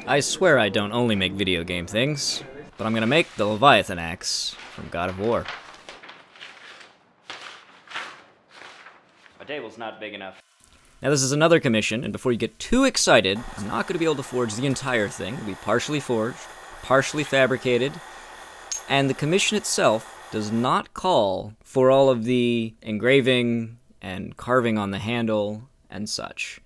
I swear I don't only make video game things, but I'm gonna make the Leviathan Axe from God of War. My table's not big enough. Now this is another commission, and before you get too excited, I'm not gonna be able to forge the entire thing. It'll be partially forged, partially fabricated, and the commission itself does not call for all of the engraving and carving on the handle and such.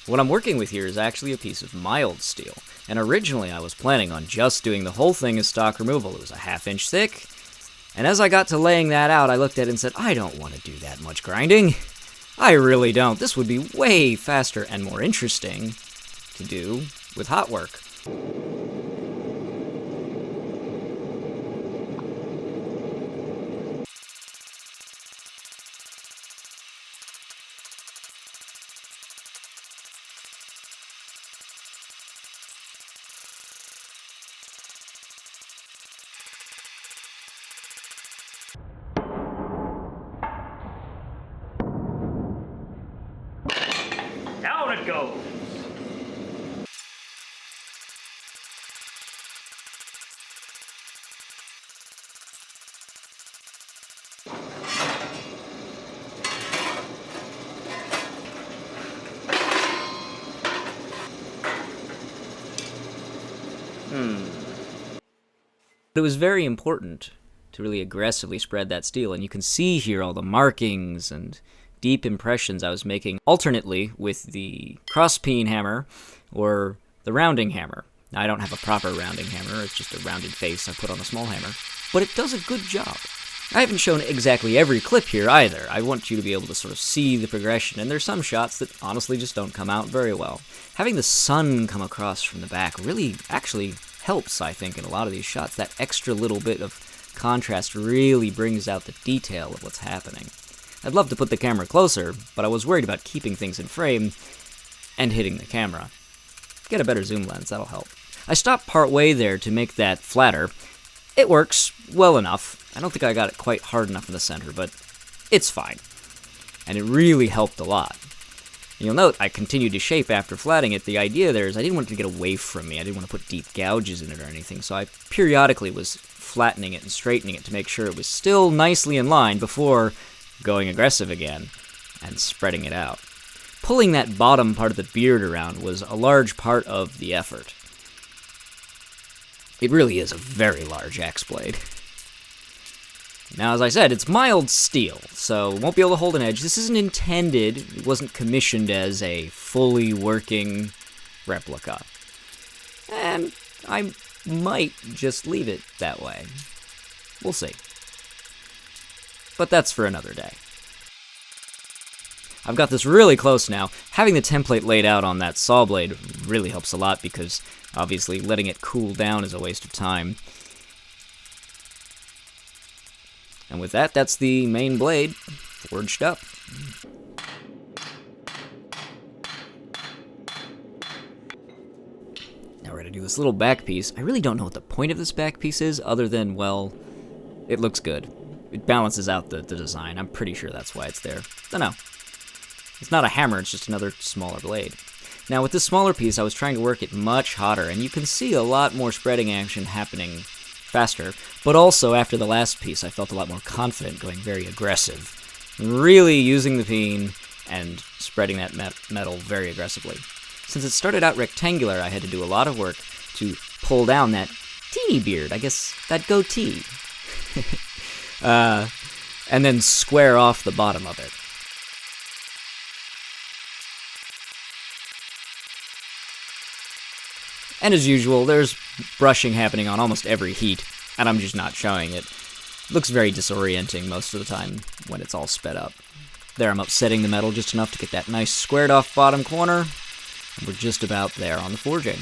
What I'm working with here is actually a piece of mild steel, and originally I was planning on just doing the whole thing as stock removal. It was a ½ inch thick, and as I got to laying that out, I looked at it and said, I don't want to do that much grinding. I really don't. This would be way faster and more interesting to do with hot work. Down it goes! But it was very important to really aggressively spread that steel, and you can see here all the markings and deep impressions I was making alternately with the cross-peen hammer or the rounding hammer. Now, I don't have a proper rounding hammer, it's just a rounded face I put on a small hammer, but it does a good job. I haven't shown exactly every clip here either. I want you to be able to sort of see the progression, and there's some shots that honestly just don't come out very well. Having the sun come across from the back really actually helps, I think, in a lot of these shots. That extra little bit of contrast really brings out the detail of what's happening. I'd love to put the camera closer, but I was worried about keeping things in frame and hitting the camera. Get a better zoom lens, that'll help. I stopped part way there to make that flatter. It works well enough. I don't think I got it quite hard enough in the center, but it's fine. And it really helped a lot. You'll note I continued to shape after flattening it. The idea there is I didn't want it to get away from me. I didn't want to put deep gouges in it or anything, so I periodically was flattening it and straightening it to make sure it was still nicely in line before going aggressive again and spreading it out. Pulling that bottom part of the beard around was a large part of the effort. It really is a very large axe blade. Now, as I said, it's mild steel, so it won't be able to hold an edge. This isn't intended, it wasn't commissioned as a fully working replica. And I might just leave it that way. We'll see. But that's for another day. I've got this really close now. Having the template laid out on that saw blade really helps a lot because obviously letting it cool down is a waste of time. And with that, that's the main blade forged up. Now we're going to do this little back piece. I really don't know what the point of this back piece is other than, well, it looks good. It balances out the design. I'm pretty sure that's why it's there. Don't know. It's not a hammer, it's just another smaller blade. Now with this smaller piece, I was trying to work it much hotter, and you can see a lot more spreading action happening faster, but also after the last piece, I felt a lot more confident going very aggressive. Really using the peen and spreading that metal very aggressively. Since it started out rectangular, I had to do a lot of work to pull down that teeny beard, I guess that goatee, and then square off the bottom of it. And as usual, there's brushing happening on almost every heat, and I'm just not showing it. Looks very disorienting most of the time when it's all sped up. There, I'm upsetting the metal just enough to get that nice squared off bottom corner. And we're just about there on the forging.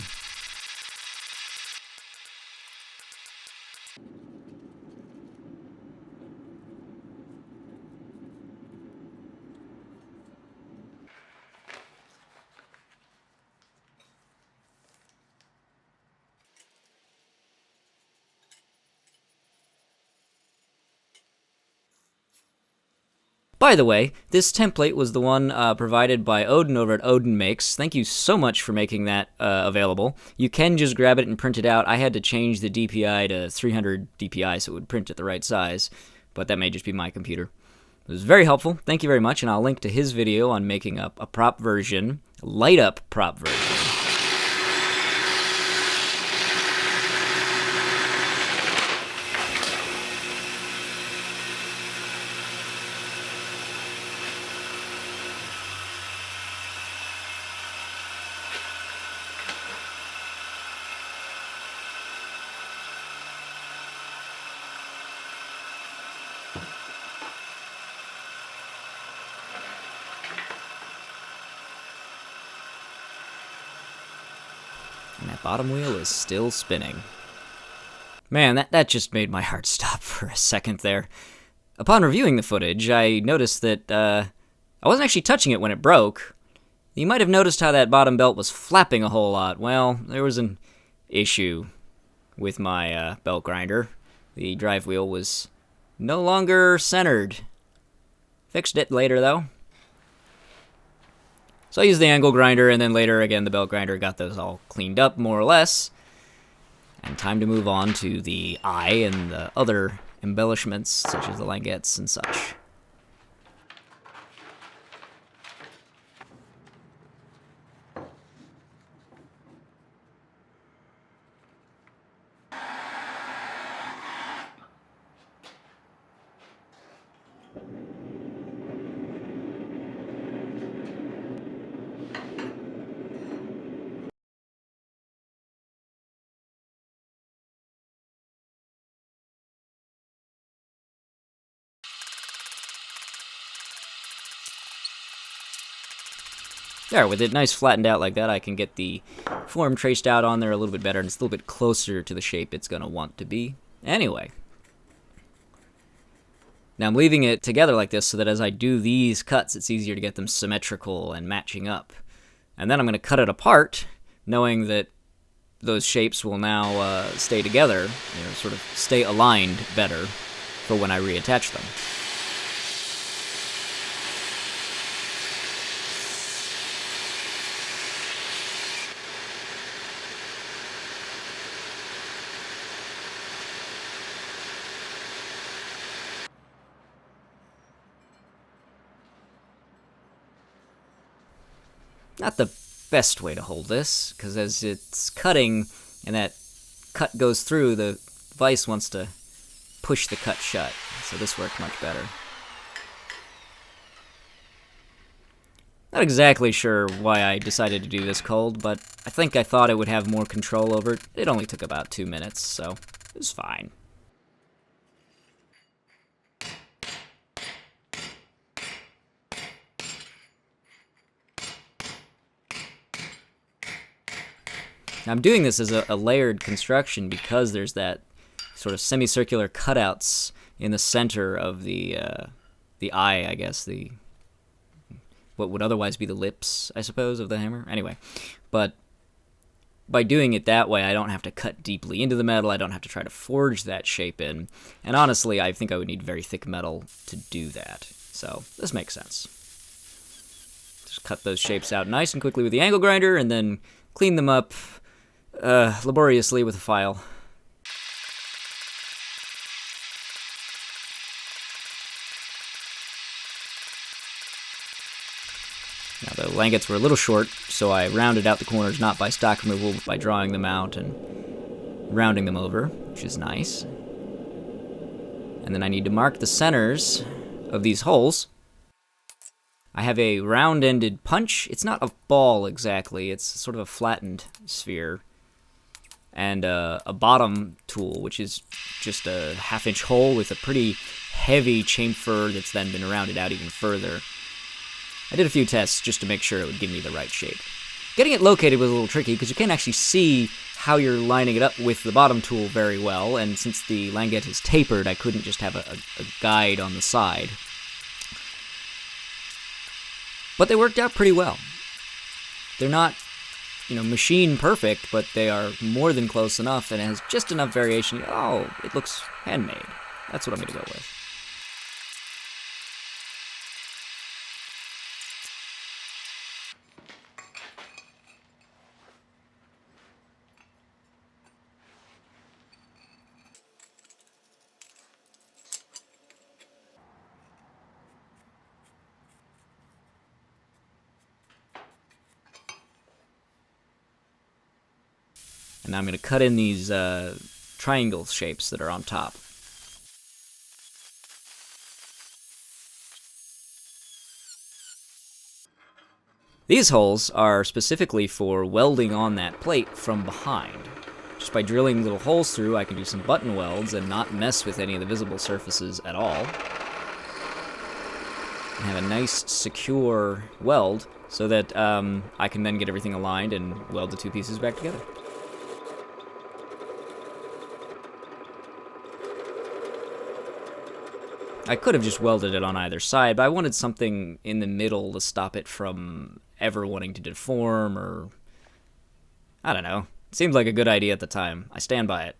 By the way, this template was the one provided by Odin over at Odin Makes. Thank you so much for making that available. You can just grab it and print it out. I had to change the DPI to 300 DPI so it would print at the right size, but that may just be my computer. It was very helpful. Thank you very much, and I'll link to his video on making up a prop version, a light-up prop version. And that bottom wheel is still spinning. Man, that just made my heart stop for a second there. Upon reviewing the footage, I noticed that I wasn't actually touching it when it broke. You might have noticed how that bottom belt was flapping a whole lot. Well, there was an issue with my belt grinder. The drive wheel was no longer centered. Fixed it later, though. So I used the angle grinder, and then later, again, the belt grinder got those all cleaned up, more or less. And time to move on to the eye and the other embellishments, such as the languettes and such. There, with it nice flattened out like that, I can get the form traced out on there a little bit better, and it's a little bit closer to the shape it's going to want to be. Anyway. Now I'm leaving it together like this so that as I do these cuts, it's easier to get them symmetrical and matching up. And then I'm going to cut it apart, knowing that those shapes will now stay together, sort of stay aligned better for when I reattach them. Not the best way to hold this, because as it's cutting and that cut goes through, the vise wants to push the cut shut. So this worked much better. Not exactly sure why I decided to do this cold, but I think I thought I would have more control over it. It only took about 2 minutes, so it was fine. Now, I'm doing this as a layered construction because there's that sort of semicircular cutouts in the center of the eye, I guess, what would otherwise be the lips, I suppose, of the hammer. Anyway, but by doing it that way, I don't have to cut deeply into the metal. I don't have to try to forge that shape in. And honestly, I think I would need very thick metal to do that. So this makes sense. Just cut those shapes out nice and quickly with the angle grinder, and then clean them up laboriously with a file. Now the languettes were a little short, so I rounded out the corners not by stock removal, but by drawing them out and rounding them over, which is nice. And then I need to mark the centers of these holes. I have a round-ended punch. It's not a ball exactly, it's sort of a flattened sphere. And a bottom tool, which is just a half-inch hole with a pretty heavy chamfer that's then been rounded out even further. I did a few tests just to make sure it would give me the right shape. Getting it located was a little tricky because you can't actually see how you're lining it up with the bottom tool very well, and since the languette is tapered, I couldn't just have a guide on the side. But they worked out pretty well. They're not, machine perfect, but they are more than close enough, and it has just enough variation. Oh, it looks handmade. That's what I'm going to go with. And now I'm going to cut in these triangle shapes that are on top. These holes are specifically for welding on that plate from behind. Just by drilling little holes through, I can do some button welds and not mess with any of the visible surfaces at all. And have a nice, secure weld so that I can then get everything aligned and weld the two pieces back together. I could have just welded it on either side, but I wanted something in the middle to stop it from ever wanting to deform, or I don't know. It seemed like a good idea at the time. I stand by it.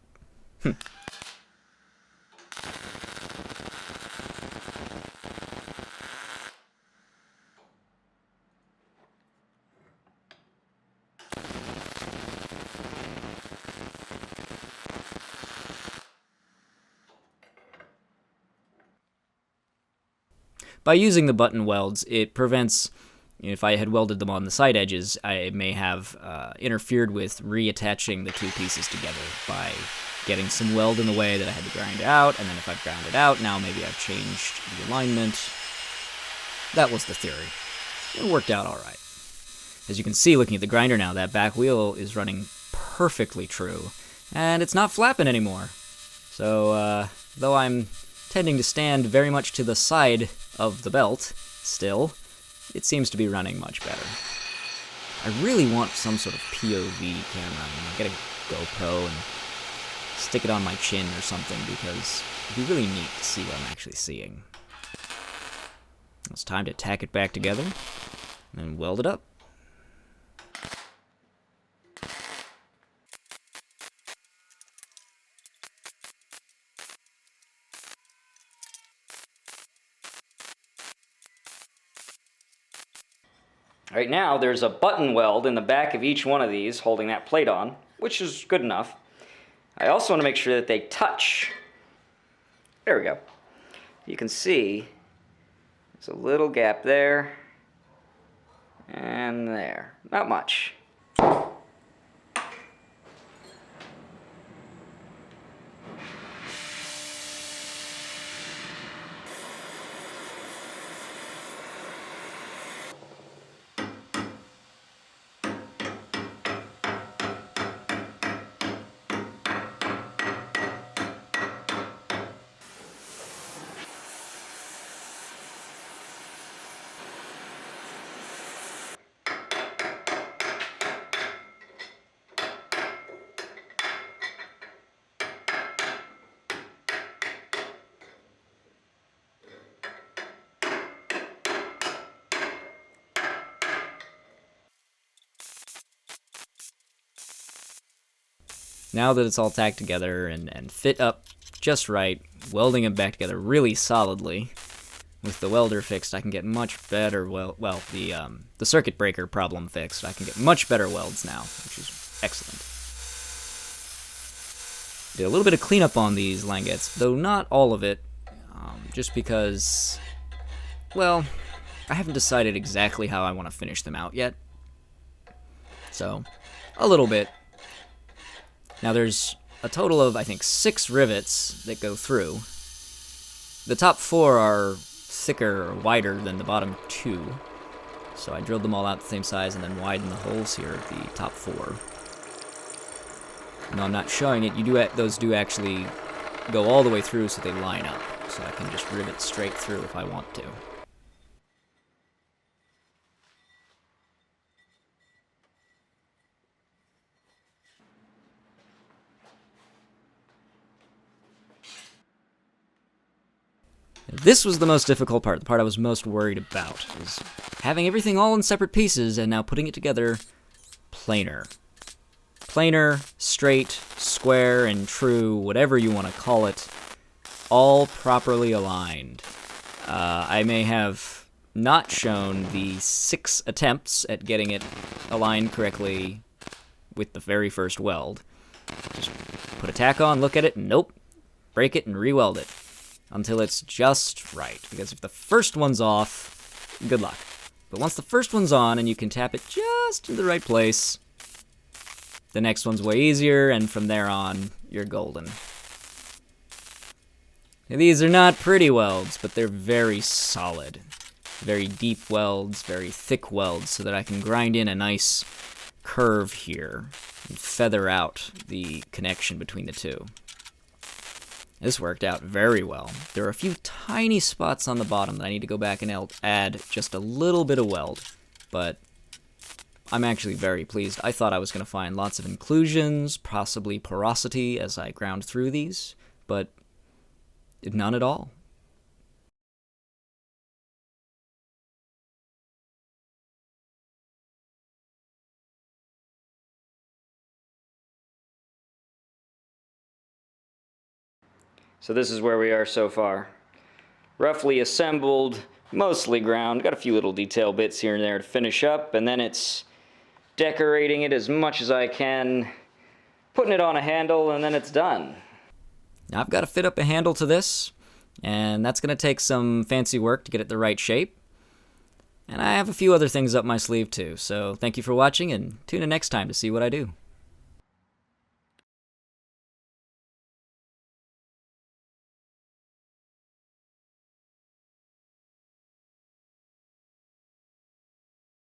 By using the button welds, it prevents, if I had welded them on the side edges, I may have interfered with reattaching the two pieces together by getting some weld in the way that I had to grind out, and then if I've ground it out, now maybe I've changed the alignment. That was the theory. It worked out all right. As you can see, looking at the grinder now, that back wheel is running perfectly true, and it's not flapping anymore. So, though I'm tending to stand very much to the side of the belt still, it seems to be running much better. I really want some sort of POV camera. Get a GoPro and stick it on my chin or something, because it'd be really neat to see what I'm actually seeing. It's time to tack it back together and weld it up. Right now, there's a button weld in the back of each one of these holding that plate on, which is good enough. I also want to make sure that they touch. There we go. You can see there's a little gap there and there. Not much. Now that it's all tacked together and fit up just right, welding them back together really solidly, with the welder fixed, I can get much better the circuit breaker problem fixed. I can get much better welds now, which is excellent. Did a little bit of cleanup on these languettes, though not all of it, just because, well, I haven't decided exactly how I want to finish them out yet. So, a little bit. Now there's a total of, I think, 6 rivets that go through. The top 4 are thicker or wider than the bottom 2. So I drilled them all out the same size and then widened the holes here at the top 4. No, I'm not showing it. Those do actually go all the way through so they line up. So I can just rivet straight through if I want to. This was the most difficult part, the part I was most worried about, is having everything all in separate pieces and now putting it together planar. Planar, straight, square, and true, whatever you want to call it, all properly aligned. I may have not shown the 6 attempts at getting it aligned correctly with the very first weld. Just put a tack on, look at it, nope, break it and re-weld it until it's just right. Because if the first one's off, good luck. But once the first one's on and you can tap it just in the right place, the next one's way easier, and from there on, you're golden. Now, these are not pretty welds, but they're very solid. Very deep welds, very thick welds, so that I can grind in a nice curve here and feather out the connection between the two. This worked out very well. There are a few tiny spots on the bottom that I need to go back and add just a little bit of weld, but I'm actually very pleased. I thought I was going to find lots of inclusions, possibly porosity as I ground through these, but none at all. So this is where we are so far. Roughly assembled, mostly ground. Got a few little detail bits here and there to finish up, and then it's decorating it as much as I can, putting it on a handle, and then it's done. Now I've got to fit up a handle to this, and that's going to take some fancy work to get it the right shape. And I have a few other things up my sleeve too, so thank you for watching, and tune in next time to see what I do.